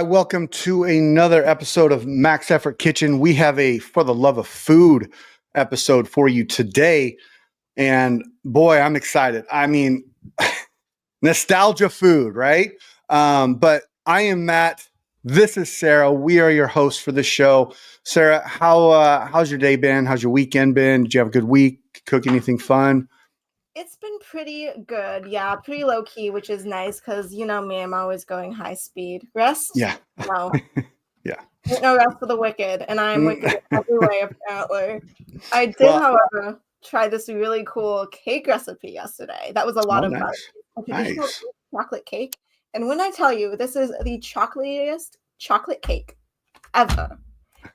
Hi, welcome to another episode of Max Effort Kitchen. We have a For the Love of Food episode for you today. And boy, I'm excited. I mean, nostalgia food, right? But I am Matt. This is Sarah. We are your hosts for the show. Sarah, how's your day been? How's your weekend been? Did you have a good week? Cook anything fun? It's been pretty good. Yeah, pretty low key, which is nice because you know me, I'm always going high speed. Rest? Yeah. No. Yeah. Ain't no rest for the wicked, and I'm wicked in every way, apparently. I did, Well, however, try this really cool cake recipe yesterday. That was a lot oh, of fun. nice. A traditional Nice. chocolate cake. And when I tell you, this is the chocolatiest chocolate cake ever.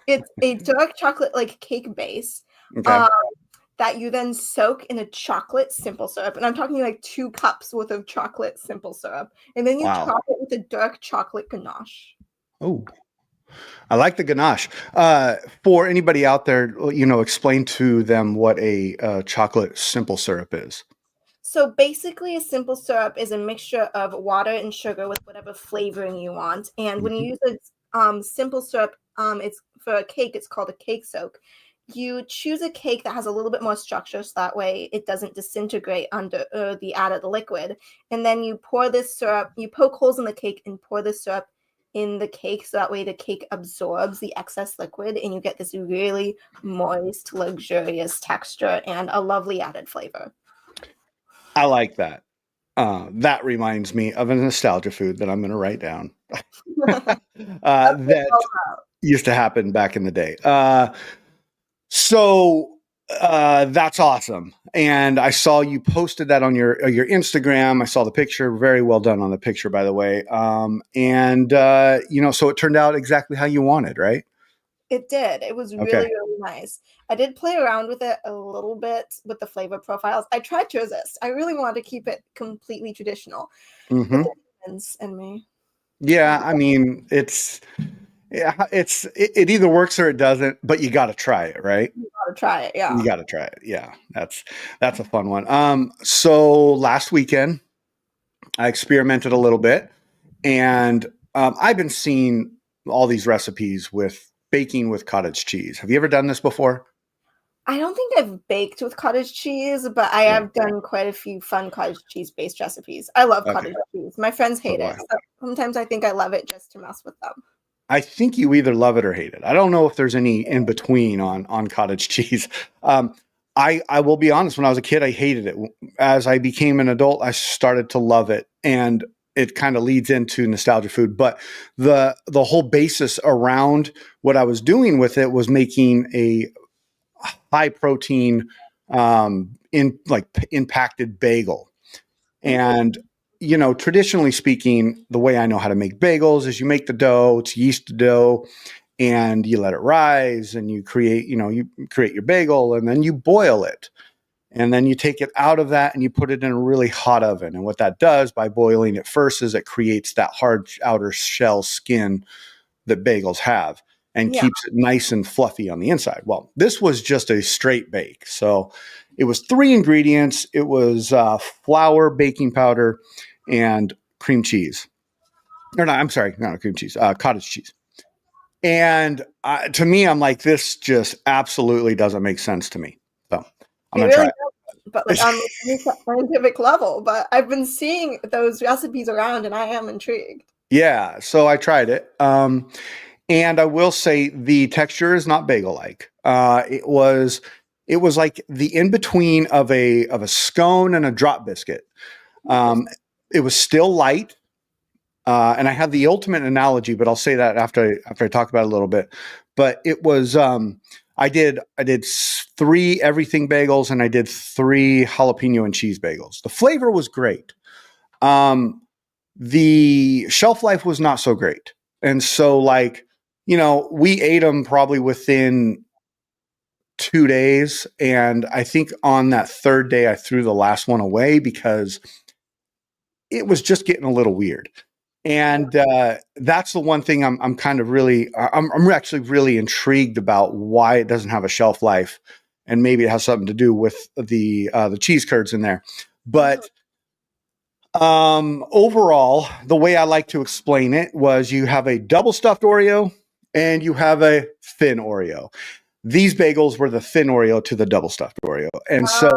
It's a dark chocolate like cake base. Okay. That you then soak in a chocolate simple syrup. And I'm talking like 2 cups worth of chocolate simple syrup. And then you Wow. top it with a dark chocolate ganache. Oh, I like the ganache. For anybody out there, explain to them what a chocolate simple syrup is. So basically, a simple syrup is a mixture of water and sugar with whatever flavoring you want. And when you use a simple syrup, it's for a cake, it's called a cake soak. You choose a cake that has a little bit more structure so that way it doesn't disintegrate under the added liquid. And then you pour this syrup, you poke holes in the cake and pour the syrup in the cake so that way the cake absorbs the excess liquid and you get this really moist, luxurious texture and a lovely added flavor. I like that. That reminds me of a nostalgia food that I'm going to write down that used to happen back in the day. So that's awesome. And I saw you posted that on your Instagram. I saw the picture. Very well done on the picture, by the way. So it turned out exactly how you wanted, right? It did. It was really, really nice. I did play around with it a little bit with the flavor profiles. I tried to resist. I really wanted to keep it completely traditional. Mm-hmm. And me. Yeah, I mean, it either works or it doesn't, but you got to try it, right? You got to try it, yeah. You got to try it. Yeah, that's a fun one. So last weekend, I experimented a little bit, and I've been seeing all these recipes with baking with cottage cheese. Have you ever done this before? I don't think I've baked with cottage cheese, but I have done quite a few fun cottage cheese-based recipes. I love cottage cheese. My friends hate it. So sometimes I think I love it just to mess with them. I think you either love it or hate it. I don't know if there's any in between on cottage cheese. I will be honest, when I was a kid, I hated it. As I became an adult, I started to love it. And it kind of leads into nostalgia food. But the whole basis around what I was doing with it was making a high protein, impacted bagel. And, traditionally speaking, the way I know how to make bagels is you make the dough, it's yeast dough, and you let it rise and you create your bagel and then you boil it. And then you take it out of that and you put it in a really hot oven. And what that does by boiling it first is it creates that hard outer shell skin that bagels have and keeps it nice and fluffy on the inside. Well, this was just a straight bake. So it was 3 ingredients. It was flour, baking powder, and cream cheese. Or no, I'm sorry, not cream cheese, cottage cheese. And to me, I'm like, this just absolutely doesn't make sense to me. So I'm going to try it. But like on a scientific level, but I've been seeing those recipes around and I am intrigued. Yeah, so I tried it. And I will say the texture is not bagel-like. It was like the in-between of a scone and a drop biscuit. It was still light. And I have the ultimate analogy, but I'll say that after I talk about it a little bit. But it was I did 3 everything bagels and I did 3 jalapeno and cheese bagels. The flavor was great. The shelf life was not so great. And so we ate them probably within 2 days. And I think on that 3rd day, I threw the last one away because it was just getting a little weird. And that's the one thing I'm actually really intrigued about why it doesn't have a shelf life, and maybe it has something to do with the cheese curds in there. But Overall, the way I like to explain it was you have a double stuffed Oreo and you have a thin Oreo. These bagels were the thin Oreo to the double stuffed Oreo. And so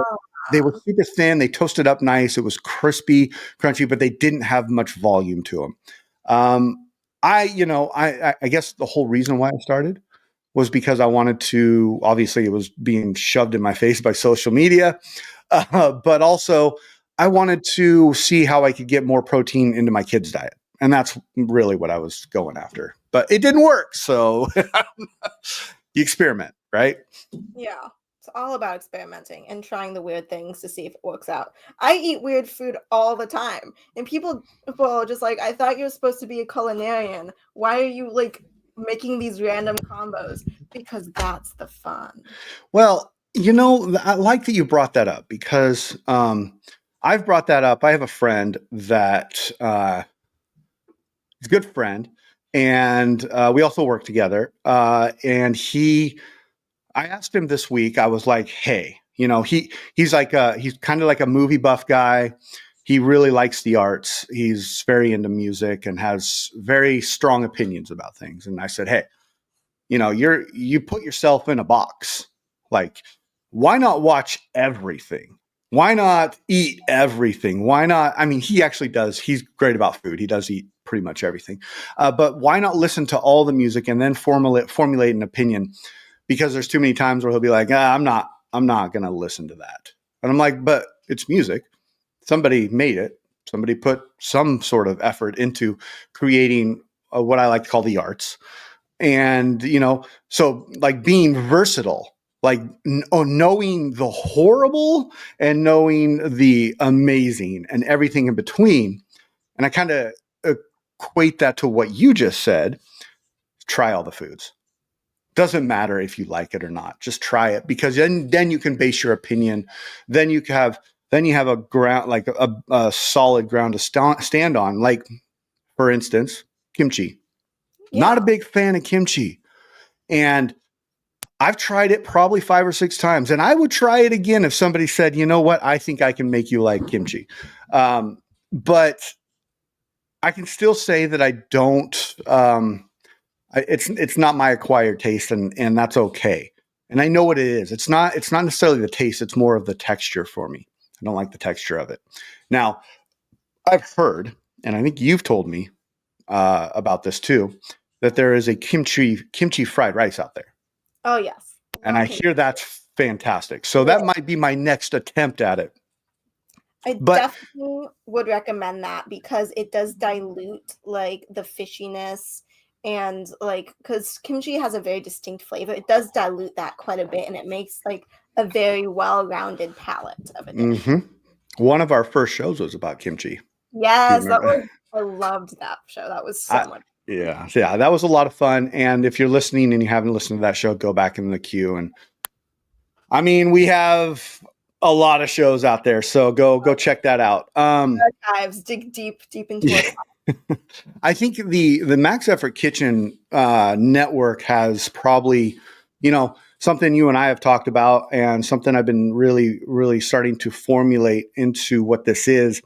they were Oh, super thin. They toasted up nice. It was crispy, crunchy, but they didn't have much volume to them. I guess the whole reason why I started was because I wanted to, obviously it was being shoved in my face by social media. But also I wanted to see how I could get more protein into my kids' diet. And that's really what I was going after. But it didn't work. So you experiment, right? yeah. It's all about experimenting and trying the weird things to see if it works out. I eat weird food all the time. And people will just like, I thought you were supposed to be a culinarian. Why are you like making these random combos? Because that's the fun. Well, I like that you brought that up because I've brought that up. I have a friend that is a good friend, and we also work together. I asked him this week. I was like, "Hey, he's like he's kind of like a movie buff guy. He really likes the arts. He's very into music and has very strong opinions about things." And I said, "Hey, you put yourself in a box. Like, why not watch everything? Why not eat everything? Why not? I mean, he actually does. He's great about food. He does eat pretty much everything. But why not listen to all the music and then formulate an opinion? Because there's too many times where he'll be like, I'm not going to listen to that. And I'm like, but it's music. Somebody made it. Somebody put some sort of effort into creating what I like to call the arts. And so like being versatile, like knowing the horrible and knowing the amazing and everything in between. And I kind of equate that to what you just said. Try all the foods. Doesn't matter if you like it or not. Just try it, because then you can base your opinion. Then you have a ground, like a solid ground to stand on. Like, for instance, kimchi. Not a Yeah. big fan of kimchi. And I've tried it probably 5 or 6 times, and I would try it again if somebody said, "You know what? I think I can make you like kimchi." But I can still say that I don't. It's not my acquired taste, and that's okay. And I know what it is. It's not necessarily the taste. It's more of the texture for me. I don't like the texture of it. Now, I've heard, and I think you've told me about this too, that there is a kimchi fried rice out there. Oh yes. And I Love him. hear that's fantastic. So Yeah. that might be my next attempt at it. I But definitely would recommend that because it does dilute like the fishiness and like because kimchi has a very distinct flavor. It does dilute that quite a bit and it makes like a very well-rounded palette of a dish. mhm. One of our first shows was about kimchi. You Yes, that remember? was I loved that show. That was so I, much. yeah, that was a lot of fun. And if you're listening and you haven't listened to that show, go back in the queue. And I mean, we have a lot of shows out there, so go check that out. Archives, dig deep into Yeah. I think the Max Effort Kitchen network has probably, something you and I have talked about, and something I've been really, really starting to formulate into what this is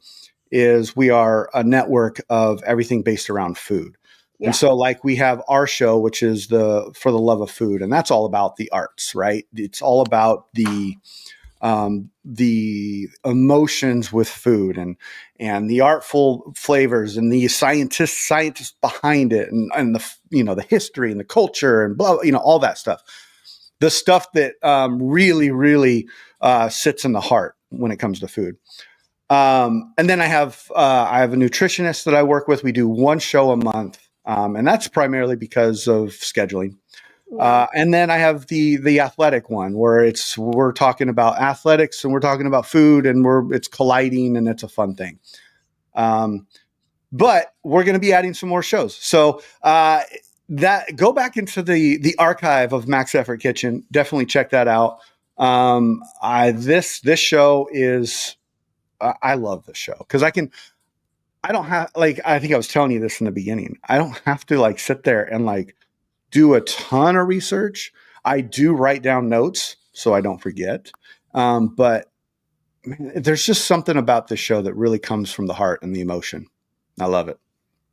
we are a network of everything based around food. And Yeah. so like we have our show, which is the For the Love of Food, and that's all about the arts, right? It's all about the emotions with food and the artful flavors and the scientists behind it and the history and the culture and blah, all that stuff. The stuff that really, really sits in the heart when it comes to food. And then I have a nutritionist that I work with. We do one show a month, and that's primarily because of scheduling. Yeah. And then I have the athletic one where we're talking about athletics and we're talking about food and it's colliding and it's a fun thing. But we're going to be adding some more shows. So that go back into the archive of Max Effort Kitchen. Definitely check that out. This show is I love this show because I don't have like I think I was telling you this in the beginning. I don't have to like sit there and like do a ton of research. I do write down notes so I don't forget. But Man, there's just something about this show that really comes from the heart and the emotion. I love it.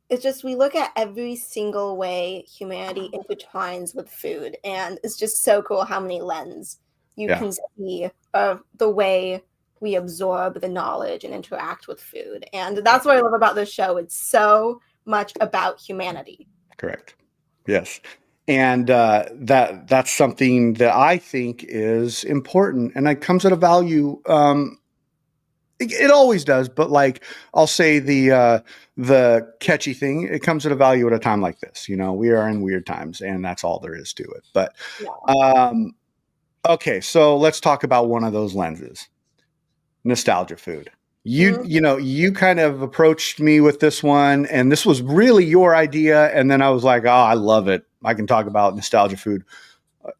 It's just we look at every single way humanity intertwines with food, and it's just so cool how many lens you Yeah, can see of the way we absorb the knowledge and interact with food. And yeah, that's what I love about this show. It's so much about humanity. correct. Yes. And that's something that I think is important, and it comes at a value. It always does, but like I'll say the catchy thing, it comes at a value at a time like this. You know, we are in weird times, and that's all there is to it. But Yeah. um, okay, so let's talk about one of those lenses: nostalgia food. You kind of approached me with this one, and this was really your idea. And then I was like, oh, I love it. I can talk about nostalgia food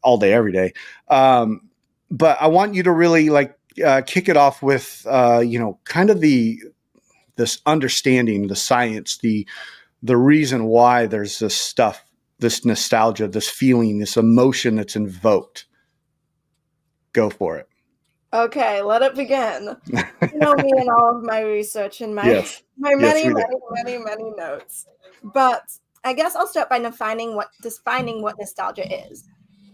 all day, every day. But I want you to really like kick it off with kind of the this understanding, the science, the reason why there's this stuff, this nostalgia, this feeling, this emotion that's invoked. Go for it. Okay, let it begin. You know me and all of my research and my Yes. my Yes, many, we do. many, many, many notes. But I guess I'll start by defining what nostalgia is.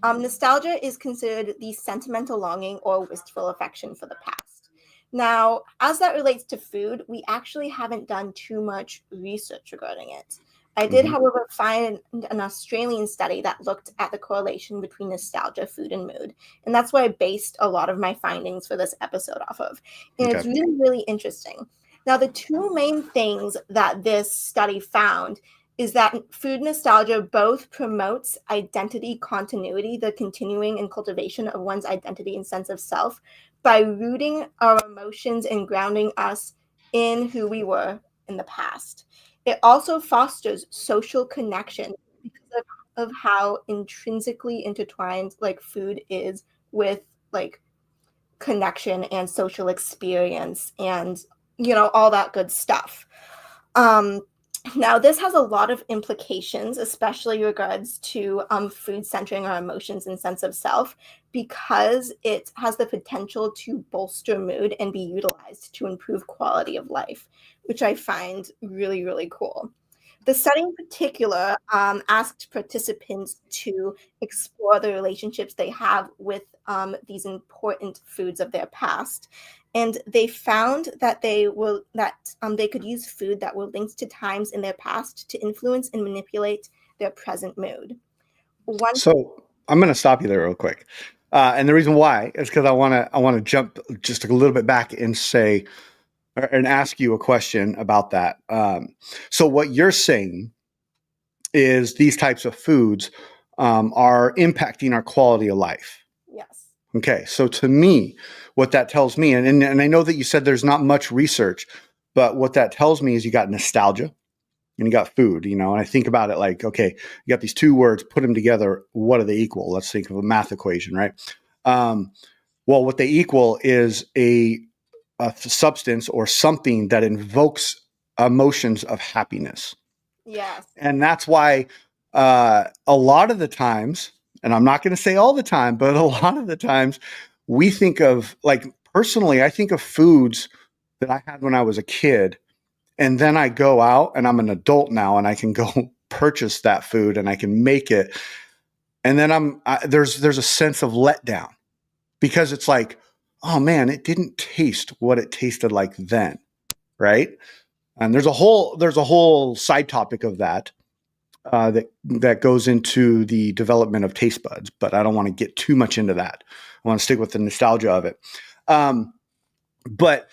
Nostalgia is considered the sentimental longing or wistful affection for the past. Now, as that relates to food, we actually haven't done too much research regarding it. I did, Hmm. however, find an Australian study that looked at the correlation between nostalgia, food, and mood. And that's what I based a lot of my findings for this episode off of. And Okay. it's really, really interesting. Now, the two main things that this study found is that food nostalgia both promotes identity continuity, the continuing and cultivation of one's identity and sense of self, by rooting our emotions and grounding us in who we were in the past. It also fosters social connection because of how intrinsically intertwined like food is with like connection and social experience and all that good stuff. Um, Now, this has a lot of implications, especially regards to food centering our emotions and sense of self, because it has the potential to bolster mood and be utilized to improve quality of life, which I find really, really cool. The study in particular asked participants to explore the relationships they have with these important foods of their past, and they found that they could use food that were linked to times in their past to influence and manipulate their present mood. One, So I'm going to stop you there real quick, and the reason why is because I want to jump just a little bit back and say and ask you a question about that. So what you're saying is these types of foods are impacting our quality of life. yes, Okay, so to me, what that tells me, and I know that you said there's not much research, but what that tells me is you got nostalgia and you got food, and I think about it like, okay, you got these two words, put them together, what do they equal? Let's think of a math equation, right? Um, well, what they equal is a substance or something that invokes emotions of happiness. yes, And that's why a lot of the times, and I'm not going to say all the time, but a lot of the times we think of, like, personally, I think of foods that I had when I was a kid. And then I go out and I'm an adult now and I can go purchase that food and I can make it. And then there's a sense of letdown because it's like, oh man, it didn't taste what it tasted like then. Right. And there's a whole side topic of that goes into the development of taste buds, but I don't want to get too much into that. I want to stick with the nostalgia of it. But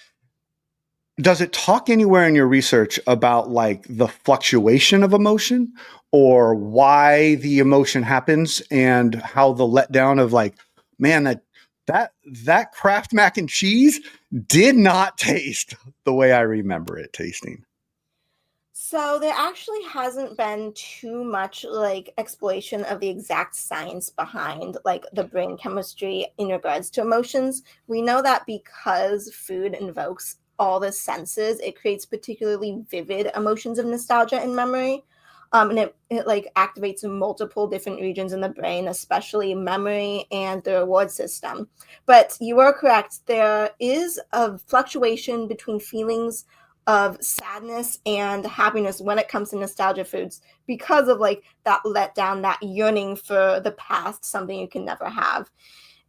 does it talk anywhere in your research about like the fluctuation of emotion or why the emotion happens and how the letdown of like, man, that Kraft mac and cheese did not taste the way I remember it tasting? so there actually hasn't been too much like exploration of the exact science behind like the brain chemistry in regards to emotions. We know that because food invokes all the senses, it creates particularly vivid emotions of nostalgia and memory. And it like activates multiple different regions in the brain, especially memory and the reward system. But you are correct. There is a fluctuation between feelings of sadness and happiness when it comes to nostalgia foods because of like that letdown, that yearning for the past, something you can never have.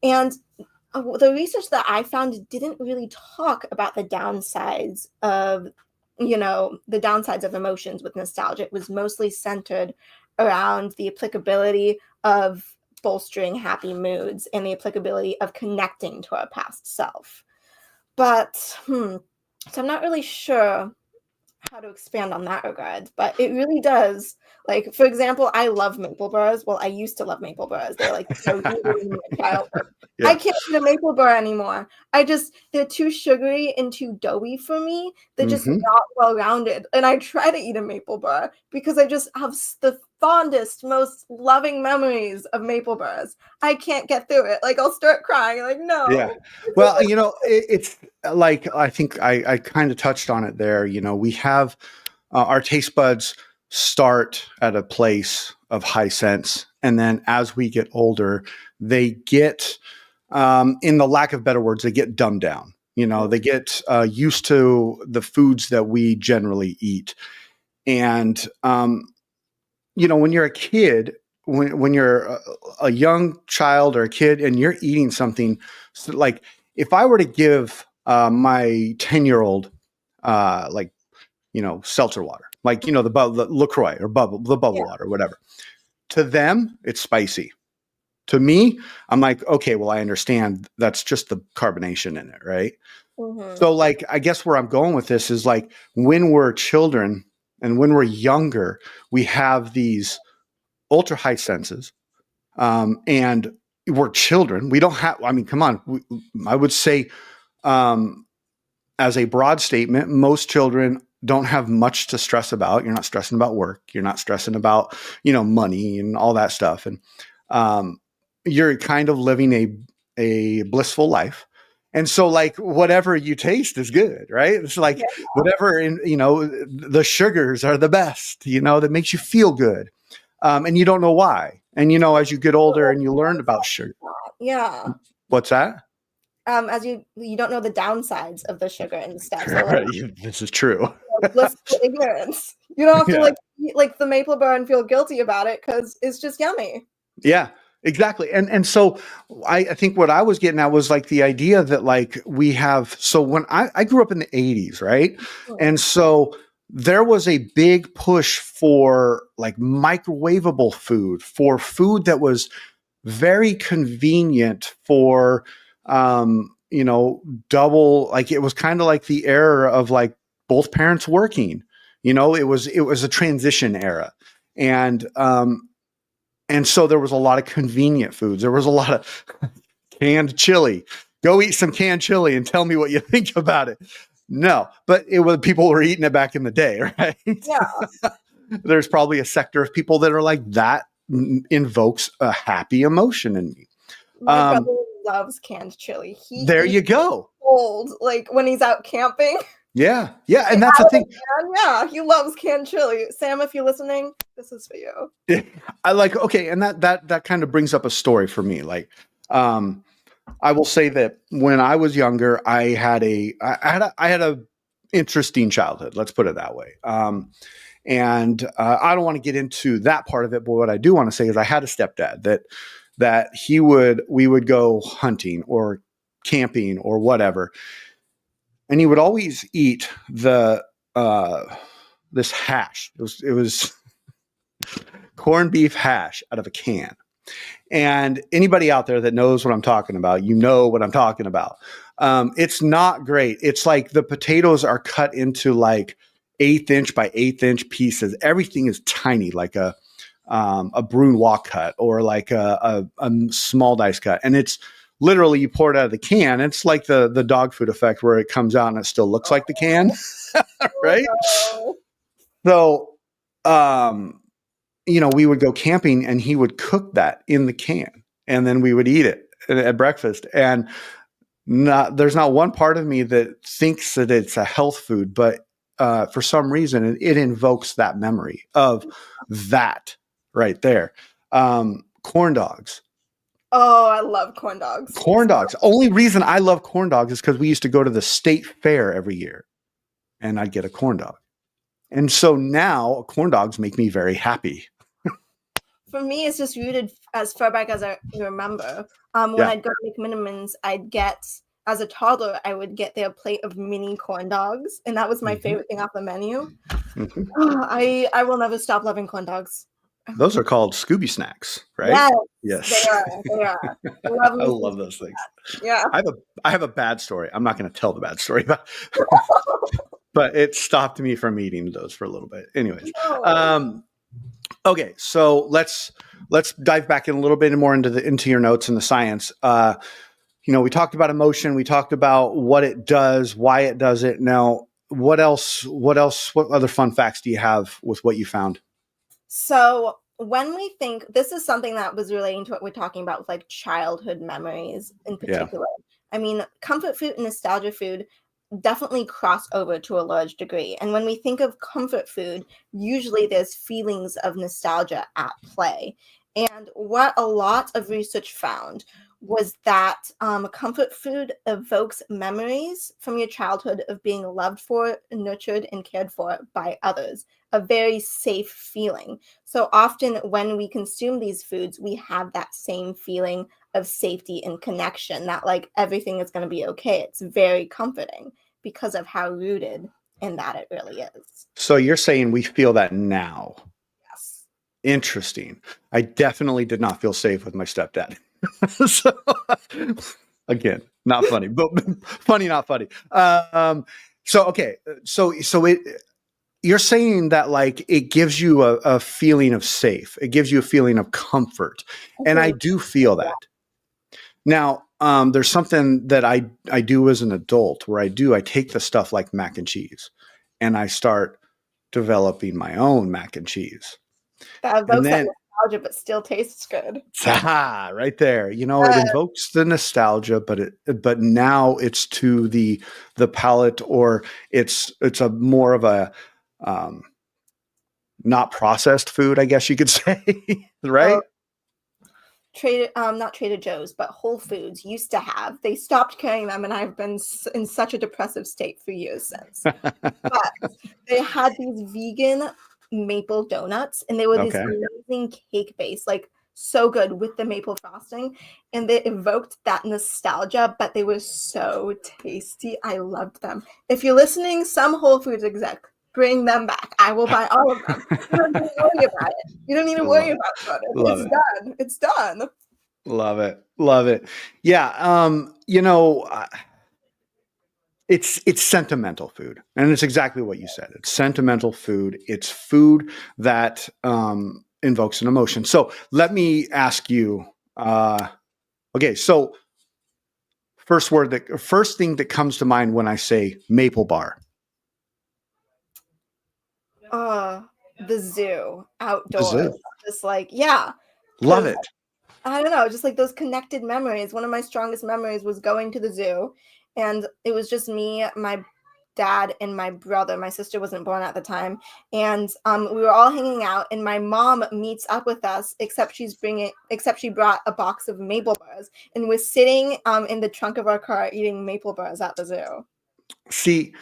And the research that I found didn't really talk about the downsides of, the downsides of emotions with nostalgia. It was mostly centered around the applicability of bolstering happy moods and the applicability of connecting to our past self. But, so I'm not really sure how to expand on that regard, but it really does. Like, for example, I love maple burrs. Well, I used to love maple burrs. They're like so rooted in my childhood. I Yeah. can't eat a maple burr anymore. They're too sugary and too doughy for me. They're just Hmm. not well rounded. And I try to eat a maple burr because I just have the fondest, most loving memories of maple burrs. I can't get through it. Like, I'll start crying. Like, Yeah. no. Well, it's like, I think I kind of touched on it there. We have our taste buds start at a place of high sense. And then as we get older, they get, in the lack of better words, they get dumbed down. They get used to the foods that we generally eat. And, when you're a kid, when you're a young child or a kid and you're eating something, so like if I were to give my 10-year-old like seltzer water, like the LaCroix or the bubble Yeah. water, whatever, to them it's spicy. To me, I'm like, okay, well, I understand that's just the carbonation in it, right? Mm-hmm. So like, I guess where I'm going with this is like when we're children and when we're younger, we have these ultra high senses, and we're children. We don't have. I mean, come on. I would say, as a broad statement, most children don't have much to stress about. You're not stressing about work. You're not stressing about money and all that stuff, and you're kind of living a blissful life. And so, like, whatever you taste is good, right? It's like whatever, the sugars are the best, that makes you feel good. And you don't know why. And as you get older and you learn about sugar, Yeah. what's that? As you don't know the downsides of the sugar and stuff. So like, This is true. blissful ignorance. You don't have to Yeah. like eat like the maple bar and feel guilty about it because it's just yummy. Yeah, exactly. And so I think what I was getting at was like the idea that like we have. So when I grew up in the 80s, right, and so there was a big push for like microwavable food, for food that was very convenient for double, like it was kind of like the era of like both parents working. It was a transition era. And so there was a lot of convenient foods. There was a lot of canned chili. Go eat some canned chili and tell me what you think about it. No, but people were eating it back in the day, right? Yeah. There's probably a sector of people that are like that invokes a happy emotion in me. My brother loves canned chili. There you go. Cold, like when he's out camping. Yeah. And that's the thing. Yeah, he loves canned chili. Sam, if you're listening, this is for you. I like, okay, and that kind of brings up a story for me. Like, I will say that when I was younger, I had a interesting childhood. Let's put it that way. And I don't want to get into that part of it, but what I do want to say is I had a stepdad that we would go hunting or camping or whatever, and he would always eat this hash. It was corned beef hash out of a can. And anybody out there that knows what I'm talking about, what I'm talking about. It's not great. It's like the potatoes are cut into like 1/8 inch by 1/8 inch pieces. Everything is tiny, like a Brunoise cut or like a small dice cut. And it's literally, you pour it out of the can. It's like the dog food effect where it comes out and it still looks like the can. Right? So, we would go camping and he would cook that in the can and then we would eat it at breakfast. And there's not one part of me that thinks that it's a health food, but for some reason, it invokes that memory of that right there. Corn dogs. Oh, I love corn dogs. Corn dogs. Only reason I love corn dogs is because we used to go to the state fair every year and I'd get a corn dog. And so now corn dogs make me very happy. For me, it's just rooted as far back as I remember. When Yeah. I'd go to McMinimans, I'd get, as a toddler, I would get their plate of mini corn dogs, and that was my favorite thing off the menu. Mhm. I will never stop loving corn dogs. Those are called Scooby snacks, right? Yes, Yes. they are. They are. Love I me some love those things. Yeah. I have a bad story. I'm not going to tell the bad story, but it stopped me from eating those for a little bit. Anyways, No. okay, so let's dive back in a little bit more into your notes and the science. We talked about emotion. We talked about what it does, why it does it. Now, what else? What other fun facts do you have with what you found? So when we think, this is something that was relating to what we're talking about with like childhood memories in particular. I mean, comfort food and nostalgia food definitely cross over to a large degree. And when we think of comfort food, usually there's feelings of nostalgia at play. And what a lot of research found was that comfort food evokes memories from your childhood of being loved for, nurtured, and cared for by others, a very safe feeling. So often when we consume these foods, we have that same feeling of safety and connection, that like everything is going to be okay. It's very comforting because of how rooted in that it really is. So you're saying we feel that now. Yes. Interesting. I definitely did not feel safe with my stepdad. So, again, not funny, but funny, not funny. Okay. So you're saying that like it gives you a feeling of safe. It gives you a feeling of comfort. And I do feel that. Now, there's something that I do as an adult where I take the stuff like mac and cheese and I start developing my own mac and cheese. That evokes that nostalgia, but still tastes good. Right there. It invokes the nostalgia, but now it's to the palate, or it's a more of a not processed food, I guess you could say, right? Not Trader Joe's, but Whole Foods used to have. They stopped carrying them, and I've been in such a depressive state for years since. But they had these vegan maple donuts, and they were this amazing cake base, like so good with the maple frosting, and they evoked that nostalgia, but they were so tasty. I loved them. If you're listening, some Whole Foods exec, bring them back. I will buy all of them. You don't need to worry about it. You don't need to worry about it. It's done. It's done. Love it. Love it. Yeah. It's sentimental food. And it's exactly what you said. It's sentimental food. It's food that invokes an emotion. So let me ask you, okay, so first thing that comes to mind when I say maple bar. The zoo, outdoors. The zoo. Just like, yeah. Love it. I don't know, just like those connected memories. One of my strongest memories was going to the zoo, and it was just me, my dad, and my brother. My sister wasn't born at the time, and we were all hanging out, and my mom meets up with us, except she brought a box of maple bars, and we're sitting in the trunk of our car eating maple bars at the zoo. See,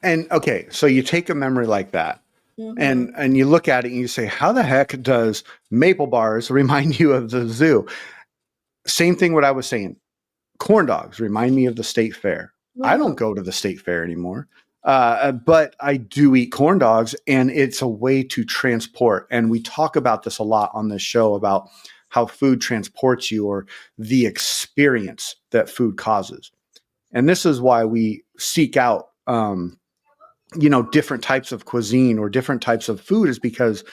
and okay, so you take a memory like that. Mm-hmm. And you look at it and you say, how the heck does maple bars remind you of the zoo? Same thing what I was saying. Corn dogs remind me of the state fair. Mm-hmm. I don't go to the state fair anymore, but I do eat corn dogs, and it's a way to transport. And we talk about this a lot on this show about how food transports you, or the experience that food causes. And this is why we seek out different types of cuisine or different types of food, is because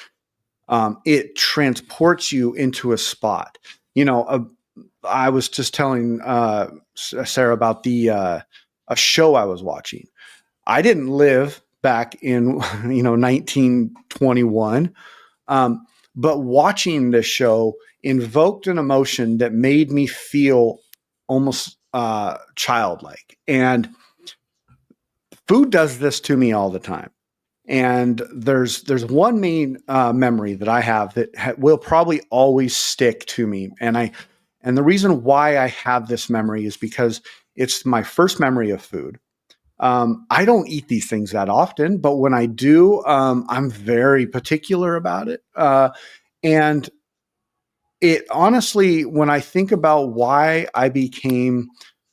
it transports you into a spot. I was just telling Sarah about a show I was watching. I didn't live back in 1921, but watching this show invoked an emotion that made me feel almost childlike. And food does this to me all the time. And there's one main memory that I have that will probably always stick to me. And the reason why I have this memory is because it's my first memory of food. I don't eat these things that often, but when I do, I'm very particular about it. And it honestly, when I think about why I became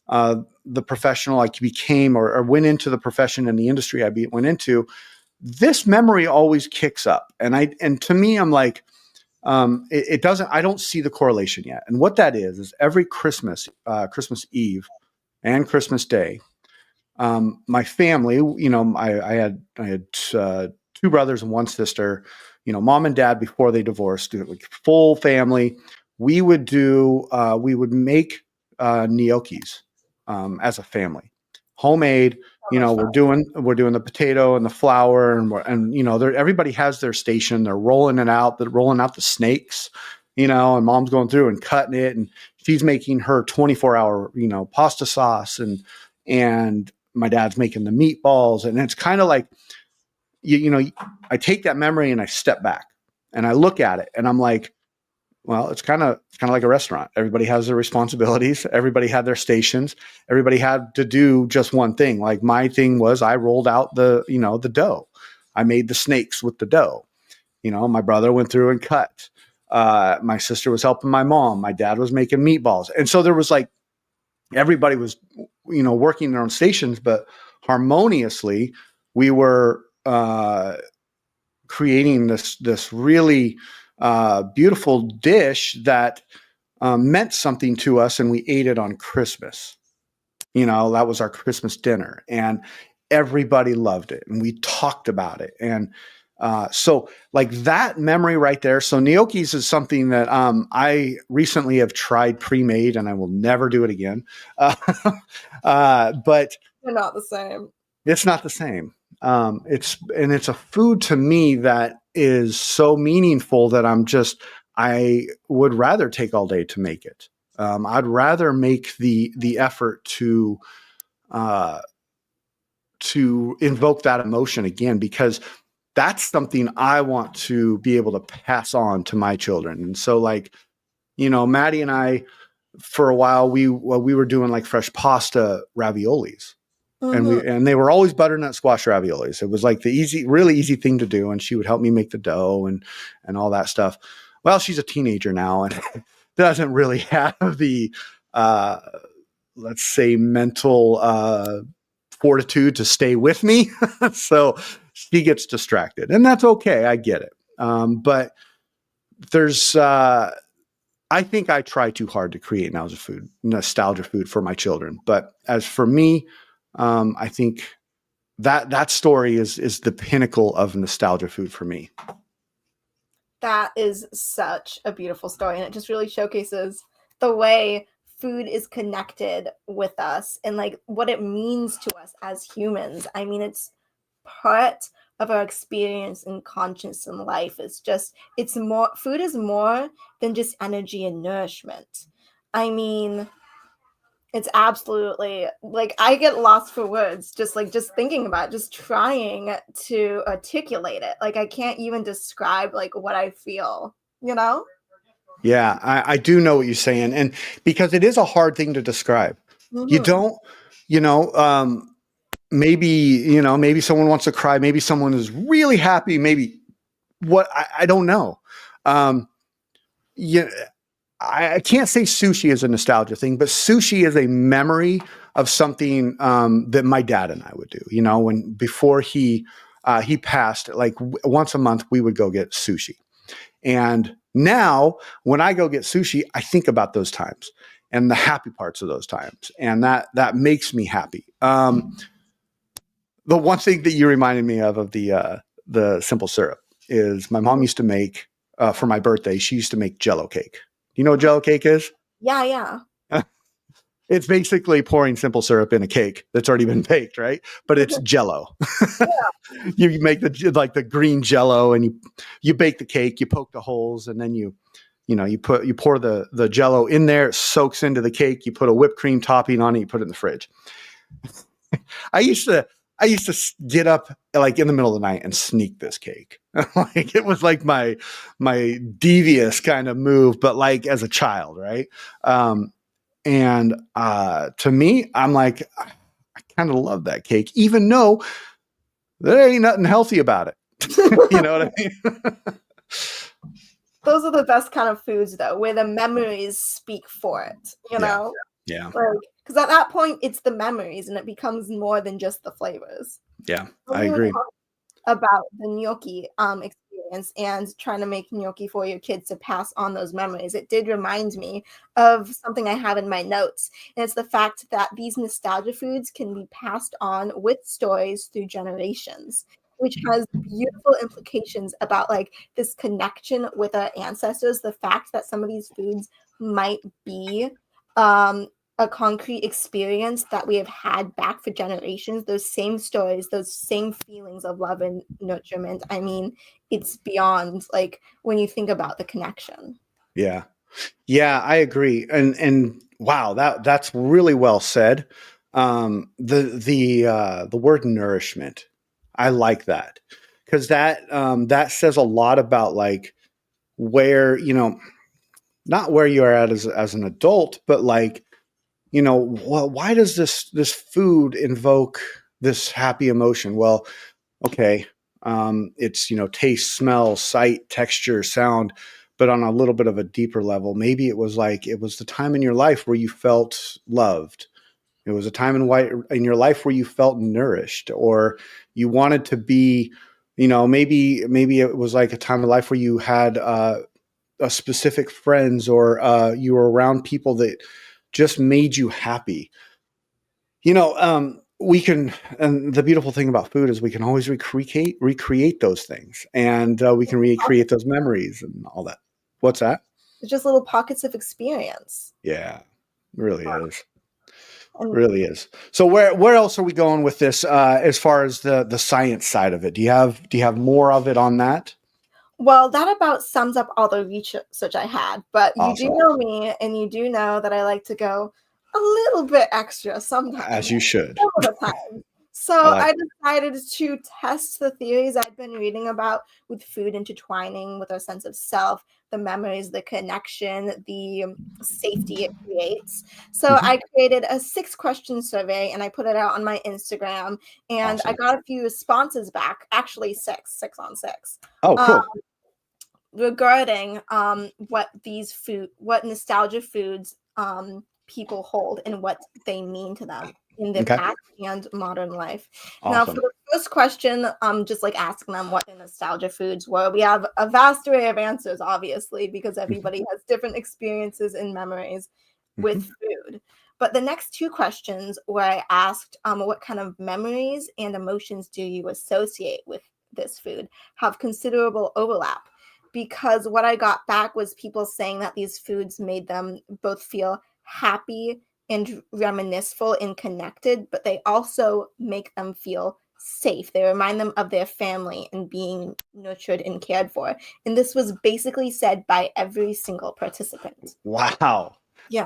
the professional I became, or went into the profession and the industry went into, this memory always kicks up. And to me, I'm like, it doesn't, I don't see the correlation yet. And what that is every Christmas, Christmas Eve and Christmas Day, my family, I had two brothers and one sister, mom and dad before they divorced, like full family. We would make gnocchis as a family, homemade. We're doing the potato and the flour, and everybody has their station. They're rolling out the snakes, and mom's going through and cutting it, and she's making her 24-hour, pasta sauce, and my dad's making the meatballs. And it's kind of like, I take that memory and I step back and I look at it and I'm like, well, it's kind of like a restaurant. Everybody has their responsibilities. Everybody had their stations. Everybody had to do just one thing. Like my thing was I rolled out the dough. I made the snakes with the dough. My brother went through and cut. My sister was helping my mom. My dad was making meatballs. And so there was like, everybody was, working their own stations, but harmoniously we were creating this really beautiful dish that meant something to us, and we ate it on Christmas. That was our Christmas dinner, and everybody loved it, and we talked about it. And so like that memory right there. So gnocchis is something that I recently have tried pre-made, and I will never do it again. But they're not the same. It's not the same. It's a food to me that is so meaningful that I would rather take all day to make it. I'd rather make the effort to invoke that emotion again, because that's something I want to be able to pass on to my children. And so like, Maddie and I, for a while, we were doing like fresh pasta raviolis. Mm-hmm. And they were always butternut squash raviolis. It was like the really easy thing to do. And she would help me make the dough and all that stuff. Well, she's a teenager now and doesn't really have the, let's say, mental fortitude to stay with me. So she gets distracted, and that's okay. I get it. But there's, I think I try too hard to create nostalgia food for my children. But as for me, I think that story is the pinnacle of nostalgia food for me. That is such a beautiful story, and it just really showcases the way food is connected with us and like what it means to us as humans. I mean, it's part of our experience and conscience in life. Food is more than just energy and nourishment. I mean, it's absolutely like I get lost for words just thinking about it, just trying to articulate it. Like I can't even describe like what I feel, Yeah, I do know what you're saying. And because it is a hard thing to describe. Mm-hmm. You don't, maybe someone wants to cry. Maybe someone is really happy. Maybe I don't know. I can't say sushi is a nostalgia thing, but sushi is a memory of something that my dad and I would do. Before he passed, like once a month, we would go get sushi. And now when I go get sushi, I think about those times and the happy parts of those times, and that makes me happy. The one thing that you reminded me of the simple syrup is my mom used to make for my birthday. She used to make Jell-O cake. You know what Jell-O cake is? Yeah. It's basically pouring simple syrup in a cake that's already been baked, right? But it's Jell-O. Yeah. You make the green Jell-O, and you bake the cake, you poke the holes, and then you pour the Jell-O in there, it soaks into the cake, you put a whipped cream topping on it, you put it in the fridge. I used to I used to get up like in the middle of the night and sneak this cake. Like it was like my devious kind of move, but like as a child, right? And to me, I'm like, I kind of love that cake, even though there ain't nothing healthy about it. You know what I mean? Those are the best kind of foods, though, where the memories speak for it, you know? Yeah. Like, because at that point, it's the memories and it becomes more than just the flavors. Yeah. When I you were agree. talking about the gnocchi experience and trying to make gnocchi for your kids to pass on those memories, it did remind me of something I have in my notes. And it's the fact that these nostalgia foods can be passed on with stories through generations, which has beautiful implications about like this connection with our ancestors. The fact that some of these foods might be a concrete experience that we have had back for generations, those same stories, those same feelings of love and nurturement. I mean, it's beyond like when you think about the connection. Yeah. Yeah, I agree. And wow, that's really well said. The word nourishment, I like that because that says a lot about like where, not where you are at as an adult, but like, well, why does this food invoke this happy emotion? Well, okay, it's taste, smell, sight, texture, sound, but on a little bit of a deeper level, maybe it was the time in your life where you felt loved. It was a time in your life where you felt nourished, or you wanted to be, maybe it was like a time of life where you had a specific friends, or you were around people that just made you happy. We can, and the beautiful thing about food is we can always recreate those things, and we can recreate those memories and all that. What's that? It's just little pockets of experience. Yeah, it really is. And Really is. So where else are we going with this as far as the science side of it? Do you have more of it on that? well, that about sums up all the research I had. But you do Awesome. know me, and you do know that I like to go a little bit extra sometimes, As you should. some of the time. I So like I decided to test the theories I'd been reading about with food intertwining with our sense of self, the memories, the connection, the safety it creates. So Mhm. I created a 6-question survey and I put it out on my Instagram, and I Awesome. got a few responses back. Actually, six on six. Oh, Um, cool. regarding what nostalgia foods people hold and what they mean to them in the Okay. past and modern life. Now, for Awesome. the first question, just like asking them what the nostalgia foods were, we have a vast array of answers, obviously, because Mhm. everybody has different experiences and memories with Mhm. food. But the next 2 questions where I asked what kind of memories and emotions do you associate with this food have considerable overlap, because what I got back was people saying that these foods made them both feel happy and reminisceful and connected, but they also make them feel safe. They remind them of their family and being nurtured and cared for. And this was basically said by every single participant. Wow.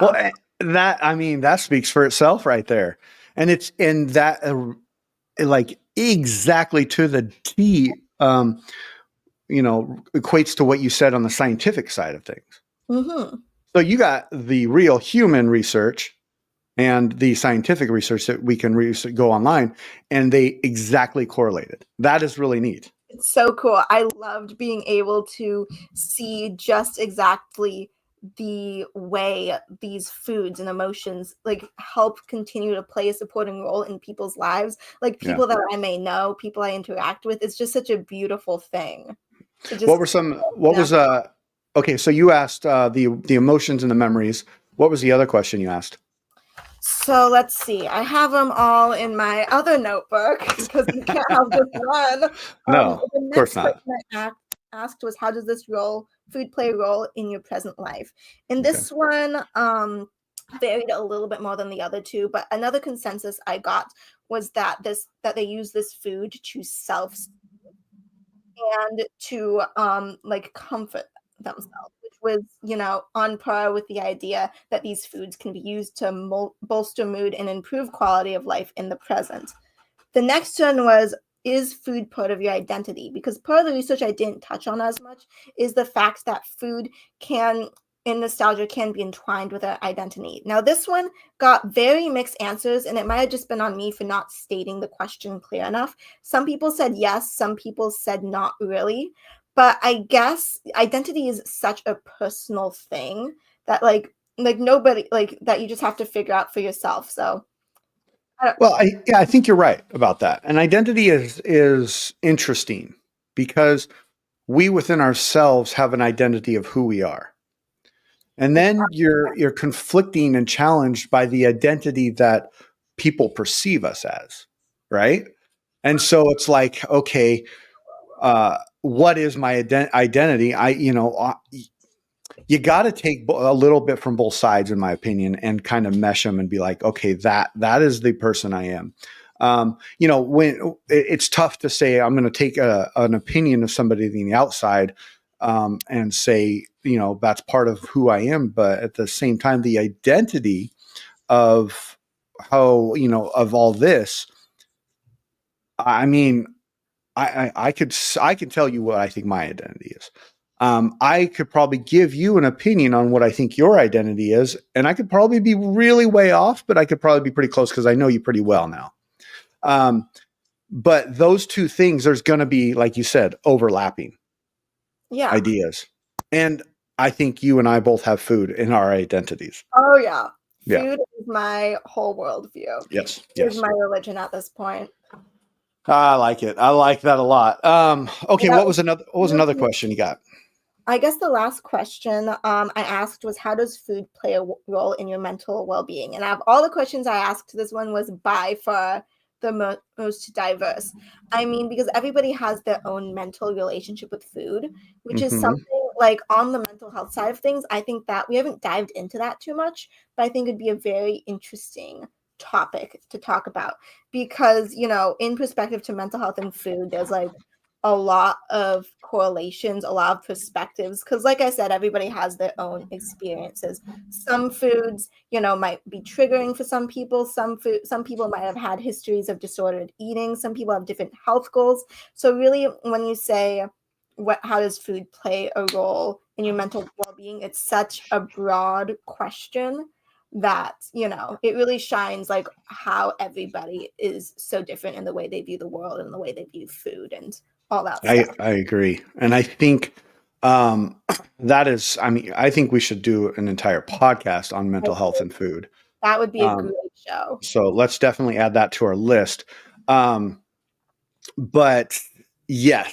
Well, Yeah. that speaks for itself right there, and it's in that like exactly to the T. Equates to what you said on the scientific side of things. Mm-hmm. So you got the real human research and the scientific research that we can go online, and they exactly correlated. That is really neat. It's so cool. I loved being able to see just exactly the way these foods and emotions like help continue to play a supporting role in people's lives, like Yeah. people that I may know, people I interact with. It's just such a beautiful thing. It What just were some? What was Okay, so you asked the emotions and the memories. What was the other question you asked? So let's see. I have them all in my other notebook because you can't have just one. No, The of course next not. question I asked was, how does this food play a role in your present life? And Okay. this one varied a little bit more than the other two, but another consensus I got was that they use this food to self and to like comfort themselves, which was on par with the idea that these foods can be used to bolster mood and improve quality of life in the present. The next one was, is food part of your identity? Because part of the research I didn't touch on as much is the fact that food can, in nostalgia, can be entwined with our identity. Now, this one got very mixed answers, and it might have just been on me for not stating the question clear enough. Some people said yes, some people said not really. But I guess identity is such a personal thing that like nobody, like, that you just have to figure out for yourself. So Well, I think you're right about that. And identity is interesting because we within ourselves have an identity of who we are. And then you're conflicting and challenged by the identity that people perceive us as, right? And so it's like, okay, what is my identity? You got to take a little bit from both sides, in my opinion, and kind of mesh them and be like, okay, that is the person I am. When it's tough to say, I'm going to take an opinion of somebody on the outside and say, that's part of who I am. But at the same time, the identity of how, of all this, I mean, I can tell you what I think my identity is. I could probably give you an opinion on what I think your identity is, and I could probably be really way off, but I could probably be pretty close because I know you pretty well now. But those two things, there's going to be, like you said, overlapping ideas. And I think you and I both have food in our identities. Oh, yeah. Yeah. Food is my whole worldview. Yes. It is my religion at this point. I like it. I like that a lot. Okay, what was another question you got? I guess the last question I asked was, how does food play a role in your mental well-being? And out of all the questions I asked, this one was by far the most diverse. I mean, because everybody has their own mental relationship with food, which is something like on the mental health side of things. I think that we haven't dived into that too much, but I think it'd be a very interesting topic to talk about because, in perspective to mental health and food, there's like a lot of correlations, a lot of perspectives, because like I said, everybody has their own experiences. Some foods, might be triggering for some people. Some people might have had histories of disordered eating. Some people have different health goals. So really, when you say how does food play a role in your mental well-being, it's such a broad question that it really shines like how everybody is so different in the way they view the world and the way they view food and all that stuff. I agree. And I think I think we should do an entire podcast on mental health and food. That would be a great show. So let's definitely add that to our list. But yes,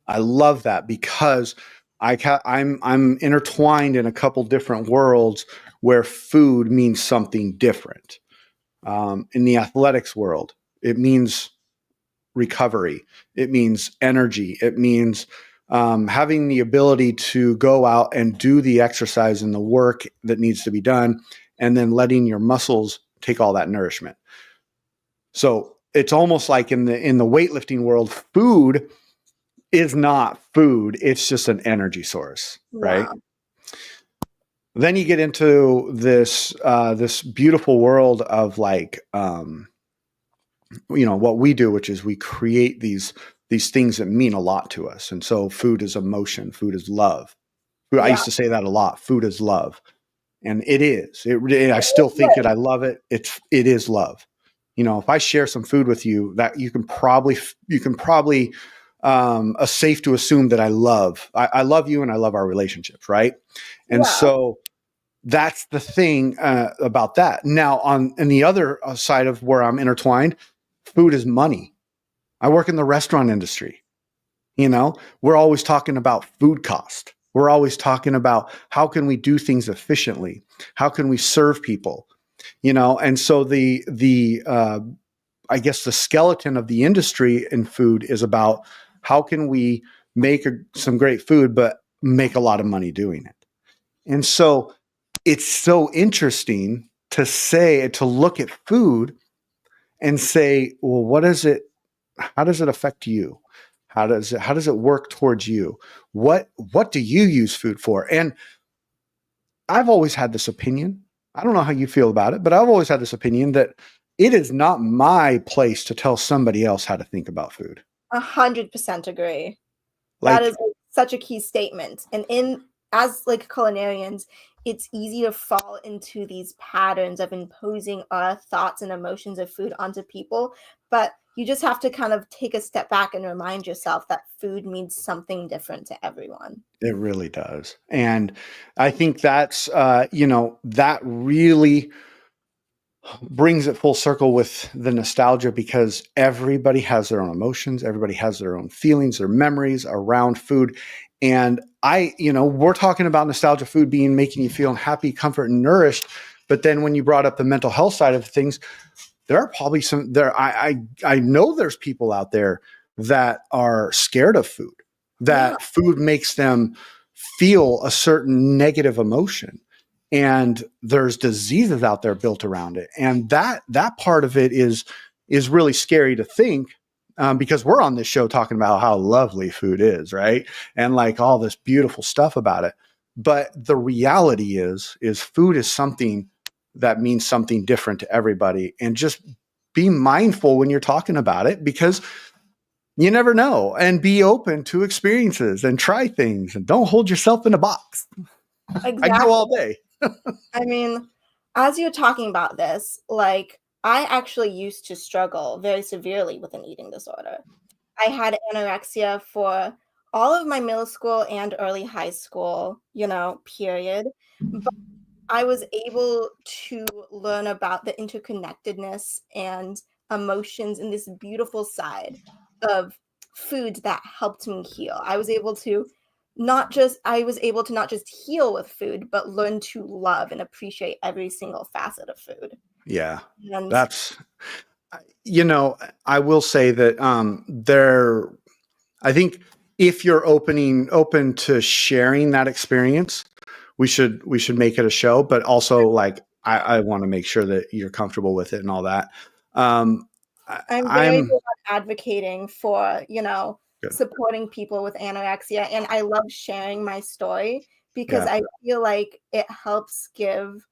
I love that because I'm intertwined in a couple different worlds where food means something different. In the athletics world, it means recovery. It means energy. It means having the ability to go out and do the exercise and the work that needs to be done, and then letting your muscles take all that nourishment. So it's almost like in the weightlifting world, food is not food. It's just an energy source, right? Then you get into this beautiful world of like, what we do, which is we create these things that mean a lot to us. And so food is emotion. Food is love. I used to say that a lot. Food is love. And it is. I still think it. I love it. It is love. If I share some food with you, that you can probably safe to assume that I love you and I love our relationships, right? And so that's the thing about that. Now, on the other side of where I'm intertwined, food is money. I work in the restaurant industry. We're always talking about food cost. We're always talking about how can we do things efficiently? How can we serve people? And so I guess the skeleton of the industry in food is about how can we make some great food, but make a lot of money doing it. And so it's so interesting to look at food and say, well, what is it? How does it affect you? How does it work towards you? What do you use food for? And I've always had this opinion. I don't know how you feel about it, but I've always had this opinion that it is not my place to tell somebody else how to think about food. 100% agree. Like, That is like, such a key statement. And as like culinarians, it's easy to fall into these patterns of imposing our thoughts and emotions of food onto people. But you just have to kind of take a step back and remind yourself that food means something different to everyone. it really does. And I think that's, that really brings it full circle with the nostalgia, because everybody has their own emotions. Everybody has their own feelings, their memories around food. And we're talking about nostalgia food making you feel happy, comfort, and nourished. But then when you brought up the mental health side of things, there are probably I know there's people out there that are scared of food, that food makes them feel a certain negative emotion. And there's diseases out there built around it. And that part of it is really scary to think, because we're on this show talking about how lovely food is, right? And like all this beautiful stuff about it. But the reality is food is something that means something different to everybody. And just be mindful when you're talking about it, because you never know, and be open to experiences and try things, and don't hold yourself in a box. Exactly. I go all day. I mean, as you're talking about this, like I actually used to struggle very severely with an eating disorder. I had anorexia for all of my middle school and early high school, period. But I was able to learn about the interconnectedness and emotions in this beautiful side of food that helped me heal. I was able to not just heal with food, but learn to love and appreciate every single facet of food. Yeah. And That's, I will say that I think if you're open to sharing that experience, we should make it a show. But also, like, I want to make sure that you're comfortable with it and all that. I'm very I'm good at advocating for, good. supporting people with anorexia. And I love sharing my story because Yeah. I feel like it helps give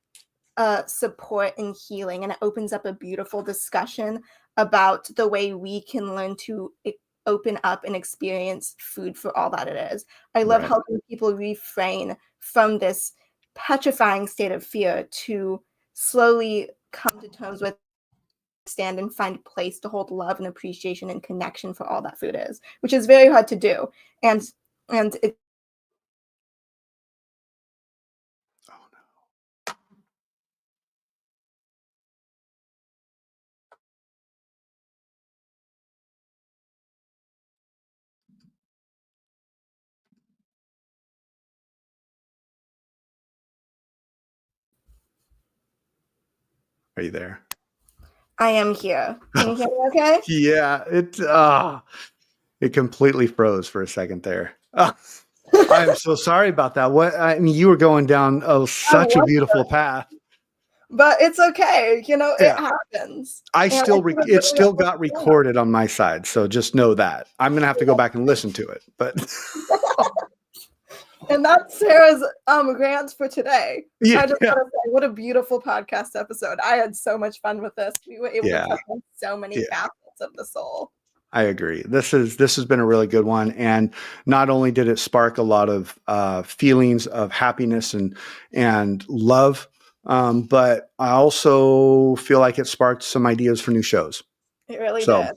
support and healing, and it opens up a beautiful discussion about the way we can learn to open up and experience food for all that it is. I love Right. helping people refrain from this petrifying state of fear to slowly come to terms with, stand and find a place to hold love and appreciation and connection for all that food is, which is very hard to do. And it, Oh no. Are you there? I am here. Can you hear me okay? Yeah. It completely froze for a second there. I'm so sorry about that. I mean, you were going down such a beautiful path. But it's okay, it Yeah. happens. It still got recorded on my side, so just know that. I'm gonna have to go back and listen to it. But And that's Sarah's rant for today. yeah, I just want to say, what a beautiful podcast episode. I had so much fun with this. We were able to touch on so many facets of the soul. I agree. This has been a really good one, and not only did it spark a lot of feelings of happiness and love, but I also feel like it sparked some ideas for new shows. It really did.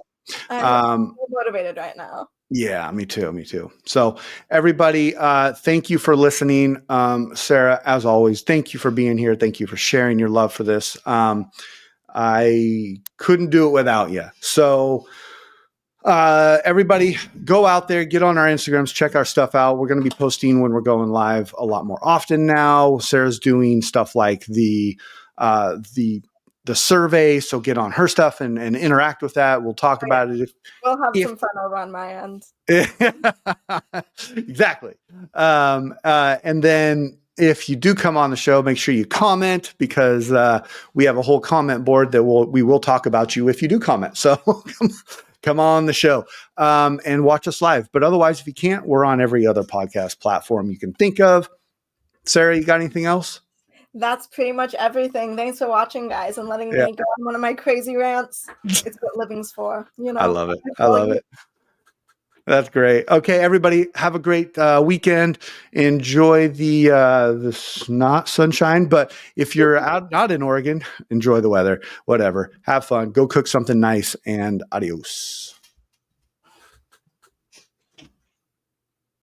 I'm motivated right now. Yeah, me too. So everybody, thank you for listening. Sarah, as always, thank you for being here. Thank you for sharing your love for this. I couldn't do it without you. So everybody, go out there, get on our Instagrams, check our stuff out. We're going to be posting when we're going live a lot more often now. Sarah's doing stuff like the survey, so get on her stuff and interact with that. We'll talk about it. We'll have some fun over on my end. Exactly. And then if you do come on the show, make sure you comment, because we have a whole comment board that we will talk about you if you do comment. So come on the show and watch us live. But otherwise, if you can't, we're on every other podcast platform you can think of. Sarah, you got anything else? That's pretty much everything. Thanks for watching, guys, and letting me go on one of my crazy rants. It's what living's for, you know. I love it. I love it. That's great. Okay, everybody, have a great weekend. Enjoy the not sunshine, but if you're out in Oregon, enjoy the weather. Whatever. Have fun. Go cook something nice, and adios.